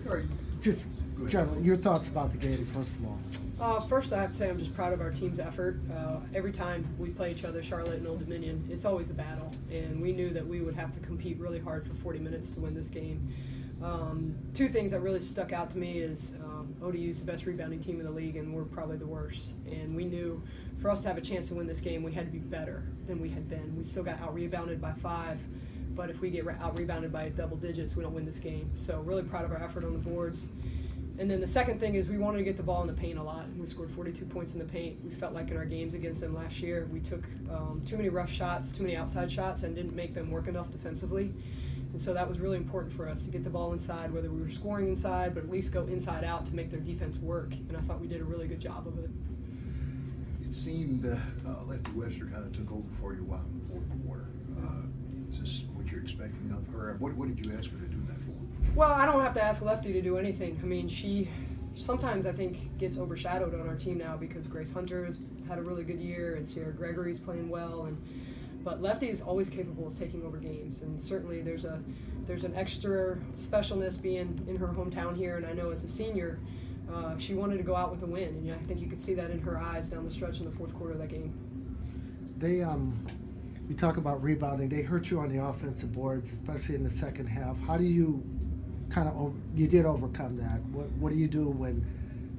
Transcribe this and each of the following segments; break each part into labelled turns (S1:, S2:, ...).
S1: All right.
S2: Just generally, your thoughts about the game, first of all.
S3: First, I have to say I'm just proud of our team's effort. Every time we play each other, Charlotte and Old Dominion, it's always a battle, and we knew that we would have to compete really hard for 40 minutes to win this game. Two things that really stuck out to me is ODU's the best rebounding team in the league, and we're probably the worst. And we knew for us to have a chance to win this game, we had to be better than we had been. We still got out-rebounded by 5, but if we get out-rebounded by double digits, we don't win this game. So really proud of our effort on the boards. And then the second thing is we wanted to get the ball in the paint a lot. We scored 42 points in the paint. We felt like in our games against them last year, we took too many rush shots, too many outside shots, and didn't make them work enough defensively. And so that was really important for us to get the ball inside, whether we were scoring inside, but at least go inside out to make their defense work. And I thought we did a really good job of it.
S1: It seemed Lefty Webster kind of took over for you while in the fourth quarter. Is this what you're expecting of her? What did you ask her to do that for?
S3: Well, I don't have to ask Lefty to do anything. I mean, she sometimes, I think, gets overshadowed on our team now because Grace Hunter has had a really good year and Sierra Gregory's playing well. But Lefty is always capable of taking over games, and certainly there's an extra specialness being in her hometown here. And I know as a senior, she wanted to go out with a win, and I think you could see that in her eyes down the stretch in the fourth quarter of that game.
S2: They, you talk about rebounding. They hurt you on the offensive boards, especially in the second half. How do you you did overcome that? What do you do when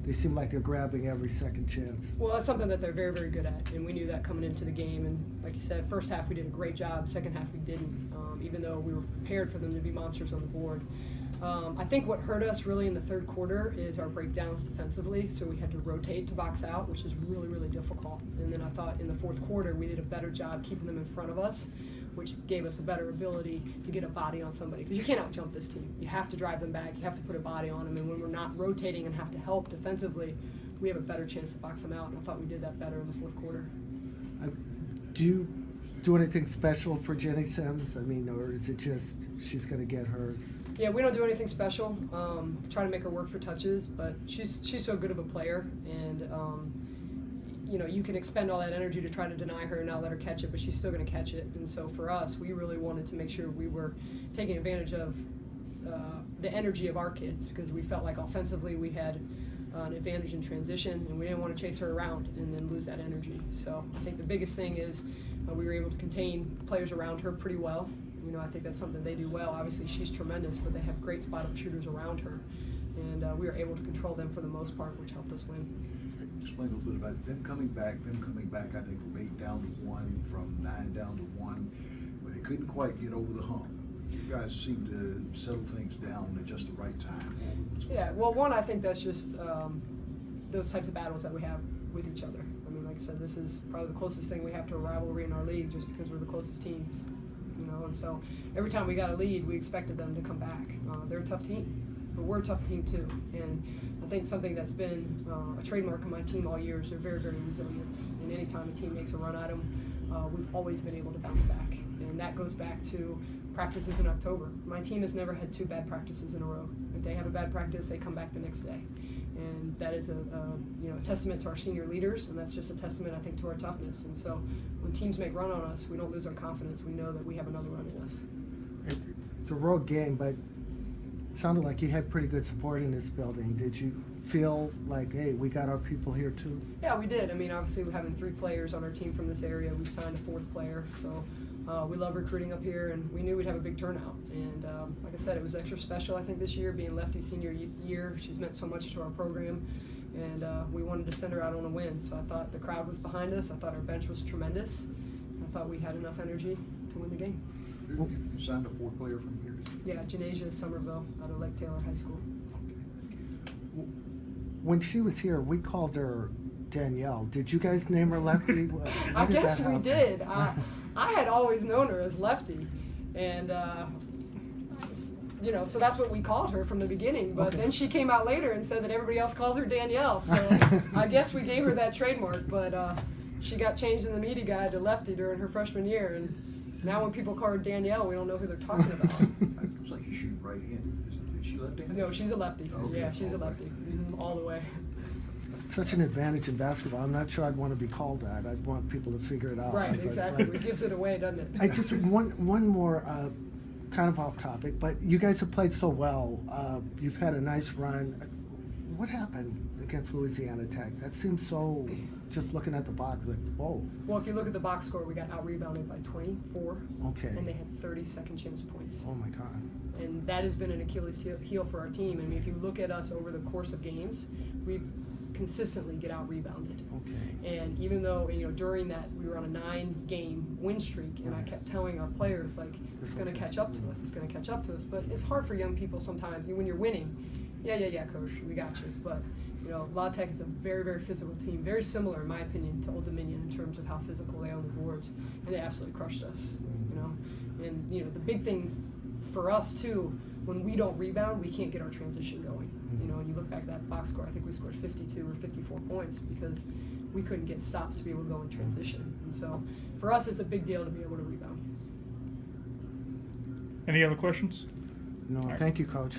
S2: they seem like they're grabbing every second chance?
S3: Well, that's something that they're very, very good at, and we knew that coming into the game. And like you said, first half we did a great job. Second half we didn't, even though we were prepared for them to be monsters on the board. I think what hurt us really in the third quarter is our breakdowns defensively, so we had to rotate to box out, which is really, really difficult. And then I thought in the fourth quarter we did a better job keeping them in front of us, which gave us a better ability to get a body on somebody. Because you can't out-jump this team. You have to drive them back. You have to put a body on them. And when we're not rotating and have to help defensively, we have a better chance to box them out. And I thought we did that better in the fourth quarter.
S2: Do you do anything special for Jenny Sims? I mean, or is it just she's going to get hers?
S3: Yeah, we don't do anything special. Try to make her work for touches, but she's so good of a player, and you know, you can expend all that energy to try to deny her and not let her catch it, but she's still going to catch it. And so for us, we really wanted to make sure we were taking advantage of the energy of our kids, because we felt like offensively we had an advantage in transition, and we didn't want to chase her around and then lose that energy. So I think the biggest thing is we were able to contain players around her pretty well. You know, I think that's something they do well. Obviously, she's tremendous, but they have great spot-up shooters around her, and we were able to control them for the most part, which helped us win.
S1: Explain a little bit about them coming back. I think from 8 down to 1, from 9 down to 1, but they couldn't quite get over the hump. You guys seem to settle things down at just the right time.
S3: Yeah, well, one, I think that's just those types of battles that we have with each other. I mean, like I said, this is probably the closest thing we have to a rivalry in our league, just because we're the closest teams. You know, and so every time we got a lead, we expected them to come back. They're a tough team, but we're a tough team too. And I think something that's been a trademark of my team all year is they're very, very resilient. And anytime a team makes a run at them, we've always been able to bounce back. And that goes back to practices in October. My team has never had 2 bad practices in a row. If they have a bad practice, they come back the next day. And that is a testament to our senior leaders, and that's just a testament, I think, to our toughness. And so when teams make run on us, we don't lose our confidence. We know that we have another run in us.
S2: It's a road game, but it sounded like you had pretty good support in this building. Did you feel like, hey, we got our people here too?
S3: Yeah, we did. I mean, obviously we're having 3 players on our team from this area. We've signed a 4th player, so we love recruiting up here, and we knew we'd have a big turnout. And like I said, it was extra special, I think, this year, being Lefty's senior year. She's meant so much to our program, and we wanted to send her out on a win. So I thought the crowd was behind us. I thought our bench was tremendous. I thought we had enough energy to win the game.
S1: You signed a 4th player from here?
S3: Yeah, Janasia Somerville out of Lake Taylor High School.
S2: When she was here, we called her Danielle. Did you guys name her Lefty?
S3: I guess we did. I had always known her as Lefty, and so that's what we called her from the beginning. But then she came out later and said that everybody else calls her Danielle. So I guess we gave her that trademark. But she got changed in the media guide to Lefty during her freshman year, and now when people call her Danielle, we don't know who they're talking about.
S1: It looks like you shoot right in. Is she left-handed?
S3: No, she's a lefty.
S1: Okay.
S3: Yeah, she's a lefty, all the way.
S2: Such an advantage in basketball. I'm not sure I'd want to be called that. I'd want people to figure it out.
S3: Right, exactly. It gives it away, doesn't it?
S2: I just one more kind of off topic, but you guys have played so well. You've had a nice run. What happened against Louisiana Tech? That seems so, just looking at the box, like, whoa.
S3: Well, if you look at the box score, we got out-rebounded by 24.
S2: Okay.
S3: And they had 30 second chance points.
S2: Oh, my God.
S3: And that has been an Achilles heel for our team. I mean, if you look at us over the course of games, we consistently get out-rebounded.
S2: Okay.
S3: And even though, during that, we were on a 9-game win streak, and I kept telling our players, like, it's going to catch up to us, it's going to catch up to us. But it's hard for young people sometimes. When you're winning, yeah, coach, we got you. But, La Tech is a very, very physical team, very similar, in my opinion, to Old Dominion in terms of how physical they are on the boards. And they absolutely crushed us, And, the big thing for us, too, when we don't rebound, we can't get our transition going. And you look back at that box score, I think we scored 52 or 54 points because we couldn't get stops to be able to go in transition. And so for us, it's a big deal to be able to rebound.
S4: Any other questions?
S2: No, thank you, Coach.